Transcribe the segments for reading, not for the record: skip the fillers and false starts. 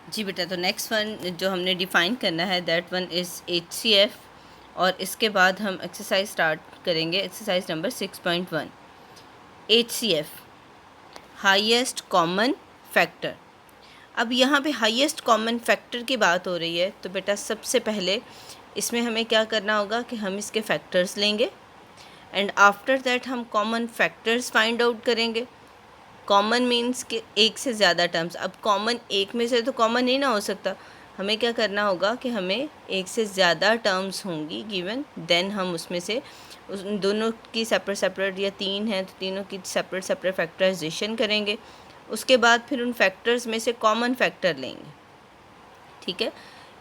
जी बेटा, तो next one जो हमने डिफ़ाइन करना है दैट वन इज़ HCF, और इसके बाद हम एक्सरसाइज स्टार्ट करेंगे। Exercise number 6.1, HCF, highest common factor. अब यहाँ पे हाईएस्ट कॉमन फैक्टर की बात हो रही है, तो बेटा सबसे पहले इसमें हमें क्या करना होगा कि हम इसके फैक्टर्स लेंगे एंड आफ्टर दैट हम कॉमन फैक्टर्स फाइंड आउट करेंगे। कॉमन मीन्स कि एक से ज़्यादा टर्म्स। अब कॉमन एक में से तो कॉमन ही ना हो सकता, हमें क्या करना होगा कि हमें एक से ज़्यादा टर्म्स होंगी गिवन, देन हम उसमें से उस दोनों की सेपरेट सेपरेट, या तीन हैं तो तीनों की सेपरेट सेपरेट फैक्टराइजेशन करेंगे। उसके बाद फिर उन फैक्टर्स में से कॉमन फैक्टर लेंगे। ठीक है,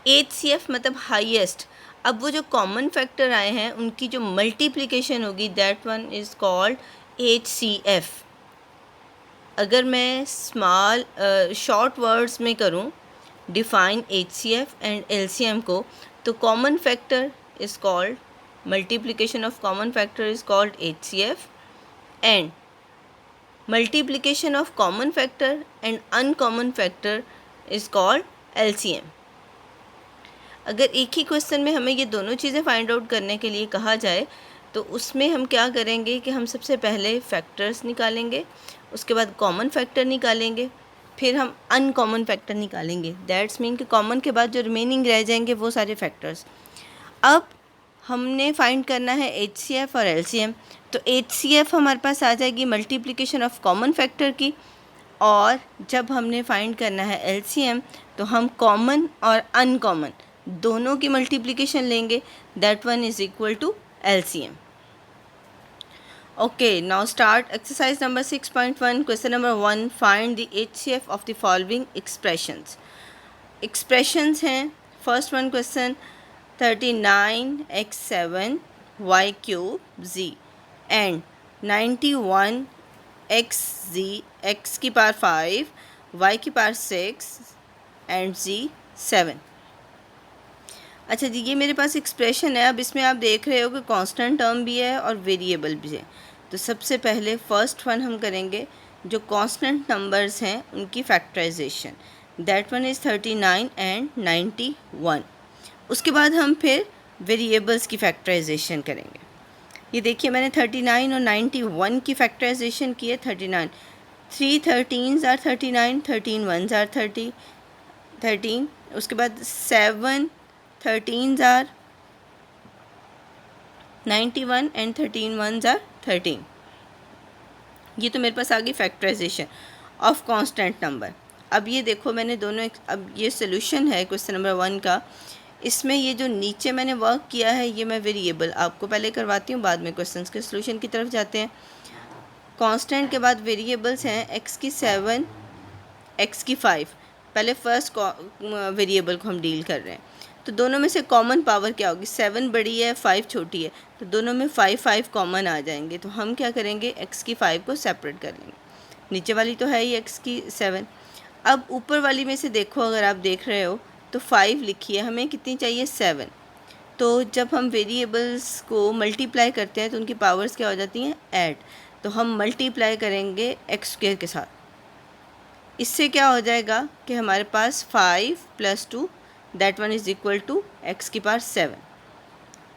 HCF मतलब हाईएस्ट। अब वो जो कॉमन फैक्टर आए हैं उनकी जो मल्टीप्लिकेशन होगी that one is called HCF। अगर मैं स्मॉल शॉर्ट वर्ड्स में करूं डिफाइन HCF एंड LCM को, तो common factor is called, multiplication of common factor is called HCF, and multiplication of common factor and uncommon factor is called LCM। अगर एक ही question में हमें ये दोनों चीज़ें फाइंड आउट करने के लिए कहा जाए, तो उसमें हम क्या करेंगे कि हम सबसे पहले फैक्टर्स निकालेंगे, उसके बाद कॉमन फैक्टर निकालेंगे, फिर हम अनकॉमन फैक्टर निकालेंगे। दैट्स मीन कि कॉमन के बाद जो रिमेनिंग रह जाएंगे वो सारे फैक्टर्स। अब हमने फाइंड करना है HCF और LCM। तो HCF हमारे पास आ जाएगी मल्टीप्लिकेशन ऑफ कॉमन फैक्टर की, और जब हमने फाइंड करना है LCM तो हम कॉमन और अनकॉमन दोनों की मल्टीप्लिकेशन लेंगे, that one is equal to LCM। Okay, now start exercise number 6.1. Question number 1, find the HCF of the following expressions. Expressions हैं, first one question 39x7 y cube z and 91xz x की power 5 y की power 6 and z 7। अच्छा जी, ये मेरे पास expression है। अब इसमें आप देख रहे हो कि कांस्टेंट टर्म भी है और वेरिएबल भी है। तो सबसे पहले फर्स्ट वन हम करेंगे जो कांस्टेंट नंबर्स हैं उनकी factorisation, that one is 39 and 91। उसके बाद हम फिर वेरिएबल्स की फैक्टराइजेशन करेंगे। ये देखिए मैंने 39 और 91 की फैक्टराइजेशन की है। 39, 3 13s आर 39, 13 1s आर 13। उसके बाद 7 13s are 91 and 13 1s are 13। ये तो मेरे पास आ गई फैक्टराइजेशन ऑफ कांस्टेंट नंबर। अब ये देखो मैंने दोनों, अब ये सोल्यूशन है क्वेश्चन नंबर 1 का। इसमें ये जो नीचे मैंने वर्क किया है ये मैं वेरिएबल आपको पहले करवाती हूँ, बाद में क्वेश्चंस के सोल्यूशन की तरफ जाते हैं। कांस्टेंट के बाद वेरिएबल्स हैं x की 7, x की 5। पहले फर्स्ट वेरिएबल को हम डील कर रहे हैं, तो दोनों में से कॉमन पावर क्या होगी? 7 बड़ी है, 5 छोटी है, तो दोनों में 5 5 कॉमन आ जाएंगे। तो हम क्या करेंगे, x की 5 को सेपरेट कर लेंगे। नीचे वाली तो है ही x की 7। अब ऊपर वाली में से देखो, अगर आप देख रहे हो तो 5 लिखी है, हमें कितनी चाहिए? 7। तो जब हम वेरिएबल्स को मल्टीप्लाई करते हैं तो उनकी पावर्स क्या हो जाती हैं? ऐड। तो हम मल्टीप्लाई करेंगे एक्स स्क्वायर के साथ। इससे क्या हो जाएगा कि हमारे पास 5 + 2 that one is equal to x की पावर 7।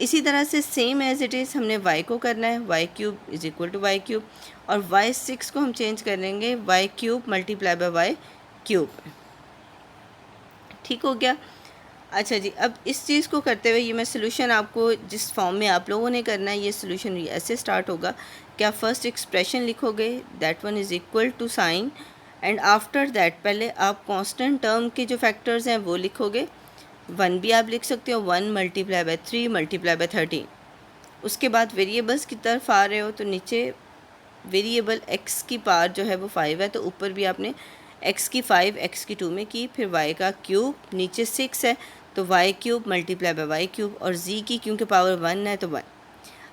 इसी तरह से सेम एज इट इज़ हमने y को करना है, y³ is equal to y³, और y6 को हम चेंज करेंगे y³ × y³। ठीक हो गया। अच्छा जी, अब इस चीज़ को करते हुए ये मैं सोल्यूशन आपको जिस फॉर्म में आप लोगों ने करना है, ये सोल्यूशन ऐसे स्टार्ट होगा कि आप फर्स्ट एक्सप्रेशन लिखोगे, that one is equal to sign, and after that पहले आप कांस्टेंट टर्म के जो फैक्टर्स हैं वो लिखोगे। 1 भी आप लिख सकते हो, 1 × 3 × 13। उसके बाद वेरिएबल्स की तरफ आ रहे हो तो नीचे वेरिएबल x की पावर जो है वो 5 है, तो ऊपर भी आपने x की 5 x की 2 में की, फिर y का क्यूब, नीचे 6 है तो y³ × y³, और z की क्योंकि पावर 1 है तो 1।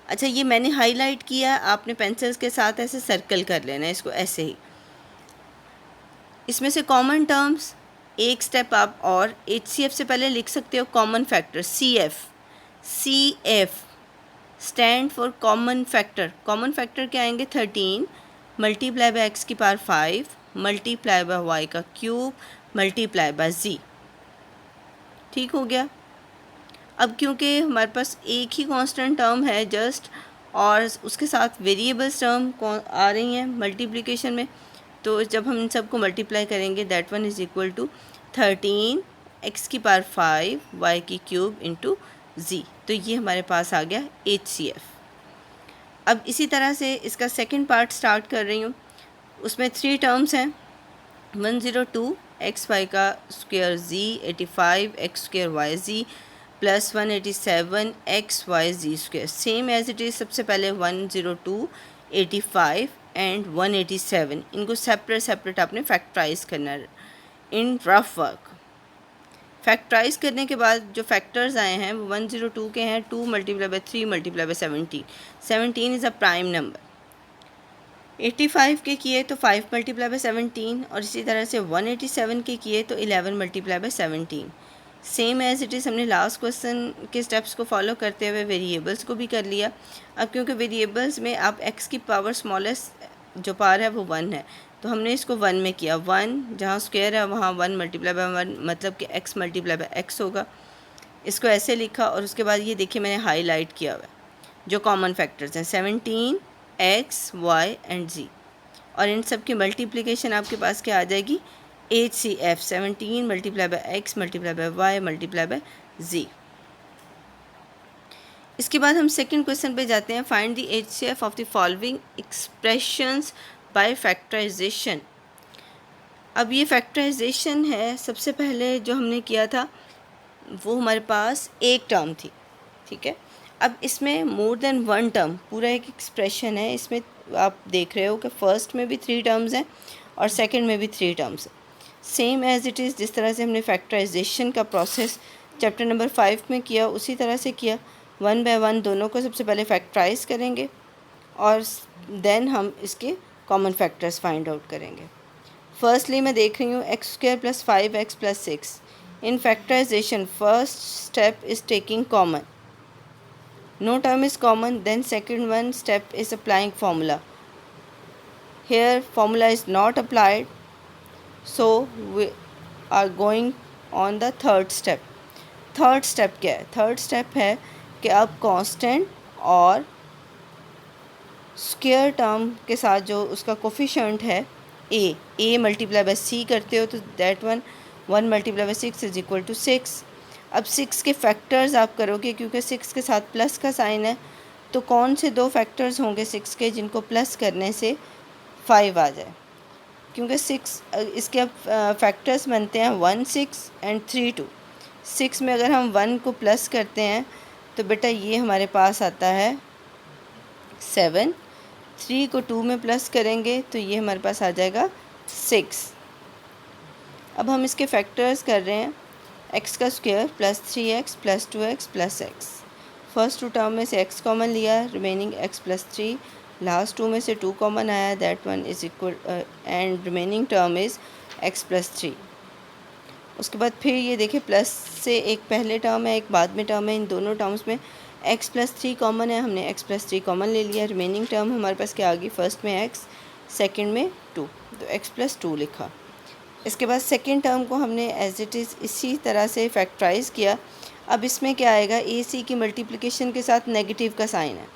अच्छा, ये मैंने हाईलाइट किया है, आपने पेंसिल्स के साथ ऐसे सर्कल कर लेना है इसको, ऐसे ही। इसमें से कॉमन टर्म्स एक स्टेप आप और HCF से पहले लिख सकते हो common factor CF stand for common factor. Common factor क्या आएंगे? 13 × x की पावर 5 × y का क्यूब मल्टीप्लाई बाय जी। ठीक हो गया। अब क्योंकि हमारे पास एक ही कांस्टेंट टर्म है जस्ट, और उसके साथ वेरिएबल्स टर्म आ रही हैं मल्टीप्लिकेशन में, तो जब हम इन सबको मल्टीप्लाई करेंगे that one is equal to 13 x की पावर 5 y की क्यूब इंटू जी। तो ये हमारे पास आ गया HCF। अब इसी तरह से इसका सेकंड पार्ट स्टार्ट कर रही हूँ। उसमें 3 टर्म्स हैं, 102 एक्स वाई का square z, 85 x square y z plus 187 x y z square. Same as it is, सबसे पहले 102, 85 एंड 187 इनको सेपरेट सेपरेट आपने फैक्टराइज करना है इन रफ वर्क। फैक्टराइज करने के बाद जो फैक्टर्स आए हैं वो 102 के हैं, 2 multiply by 3 multiply by 17, 17 is a prime number. 85 के किए तो 5 मल्टीप्लाई बाय 17, और इसी तरह से 187 के किए तो 11 multiply by 17। Same as it is हमने लास्ट क्वेश्चन के स्टेप्स को फॉलो करते हुए वेरिएबल्स को भी कर लिया। अब क्योंकि वेरिएबल्स में आप x की पावर स्मॉलेस्ट जो पावर है वो 1 है, तो हमने इसको 1 में किया। 1 जहाँ स्क्वायर है वहाँ 1 मल्टीप्लाई बाय 1, मतलब कि x मल्टीप्लाई बाय x होगा। इसको ऐसे लिखा, और उसके बाद ये देखिए मैंने हाईलाइट किया हुआ है जो कॉमन फैक्टर्स हैं, 17 x y एंड z, और इन सब की मल्टीप्लिकेशन आपके पास क्या आ जाएगी, HCF, 17 multiply by x multiply by y multiply by z। इसके बाद हम सेकंड क्वेश्चन पे जाते हैं। Find the HCF of the following expressions by factorisation. अब ये फैक्टराइजेशन है, सबसे पहले जो हमने किया था वो हमारे पास एक टर्म थी, ठीक है। अब इसमें मोर देन वन टर्म, पूरा एक एक्सप्रेशन है। इसमें आप देख रहे हो कि फर्स्ट में भी 3 टर्म्स हैं और सेकंड में भी 3 टर्म्स हैं। सेम एज इट इज़ जिस तरह से हमने फैक्टराइजेशन का प्रोसेस चैप्टर नंबर 5 में किया उसी तरह से किया। 1 बाय 1 दोनों को सबसे पहले फैक्टराइज करेंगे और देन हम इसके कॉमन फैक्टर्स फाइंड आउट करेंगे। फर्स्टली मैं देख रही हूँ x square plus 5x plus 6। In factorization, first step is taking common. No term is common, then second one step is applying formula. Here formula is not applied, so we are going on the third step. Third step क्या है? Third step है कि आप constant और square term के साथ जो उसका कोफिशिएंट है a मल्टीप्लाई बाय c करते हो, तो that 1 multiply by 6 is equal to 6। अब 6 के फैक्टर्स आप करोगे, क्योंकि 6 के साथ प्लस का साइन है, तो कौन से 2 फैक्टर्स होंगे 6 के जिनको प्लस करने से 5 आ जाए। क्योंकि 6 इसके अब फैक्टर्स बनते हैं 1 6 एंड 3 2। 6 में अगर हम 1 को प्लस करते हैं तो बेटा ये हमारे पास आता है 7। 3 को 2 में प्लस करेंगे तो ये हमारे पास आ जाएगा 6। अब हम इसके फैक्टर्स कर रहे हैं, x का square plus 3x plus 2x plus x। First 2 term में से x कॉमन लिया, रिमेनिंग x प्लस 3। लास्ट 2 में से 2 कॉमन आया, that one is equal and remaining term is x plus 3। उसके बाद फिर ये देखिए प्लस से एक पहले टर्म है एक बाद में टर्म है, इन दोनों टर्म्स में x प्लस 3 कॉमन है, हमने x प्लस 3 कॉमन ले लिया। रिमेनिंग टर्म हमारे पास क्या आ गई, फर्स्ट में x सेकंड में 2, तो x प्लस 2 लिखा। इसके बाद सेकंड टर्म को हमने एज इट इज़ इसी तरह से फैक्टराइज किया। अब इसमें क्या आएगा, AC की मल्टीप्लिकेशन के साथ नेगेटिव का साइन है,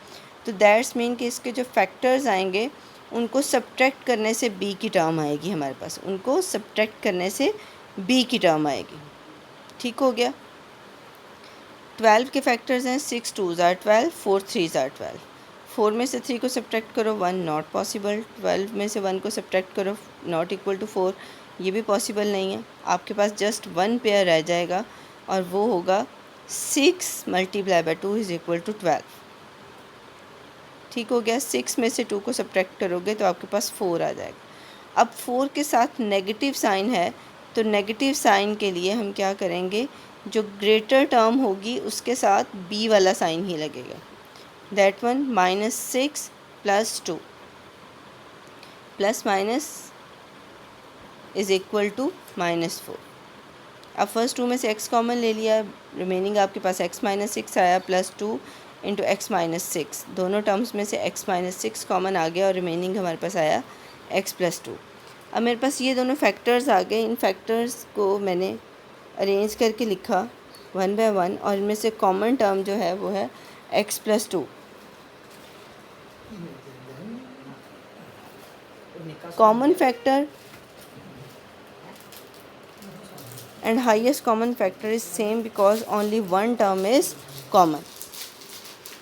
तो दैट्स मीन कि इसके जो फैक्टर्स आएंगे उनको सब्ट्रैक्ट करने से B की टर्म आएगी हमारे पास, उनको सब्ट्रैक्ट करने से B की टर्म आएगी। ठीक हो गया। 12 के फैक्टर्स हैं, 6 2s are 12, 4 3s are 12। 4 में से 3 को सब्ट्रैक्ट करो, 1 नॉट पॉसिबल। 12 में से 1 को सब्ट्रैक्ट करो, नॉट इक्वल टू 4, ये भी पॉसिबल नहीं है। आपके पास जस्ट 1 पेयर रह जाएगा और वो होगा 6 multiply by 2 is equal to 12। ठीक हो गया। 6 में से 2 को सब्ट्रैक्ट करोगे तो आपके पास 4 आ जाएगा। अब 4 के साथ नेगेटिव साइन है, तो नेगेटिव साइन के लिए हम क्या करेंगे, जो ग्रेटर टर्म होगी उसके साथ B वाला साइन ही लगेगा। That one -6 plus 2 plus minus is equal to -4। अब फर्स्ट 2 में से x कॉमन ले लिया, रिमेनिंग आपके पास x माइनस 6 आया प्लस 2 इंटू एक्स माइनस 6। दोनों टर्म्स में से x माइनस 6 कॉमन आ गया और रिमेनिंग हमारे पास आया x प्लस 2। अब मेरे पास ये दोनों फैक्टर्स आ गए। इन फैक्टर्स को मैंने अरेंज करके लिखा 1 बाय 1 और इनमें से कॉमन टर्म जो है वो है x+2। Common factor and highest common factor is same because only one term is common.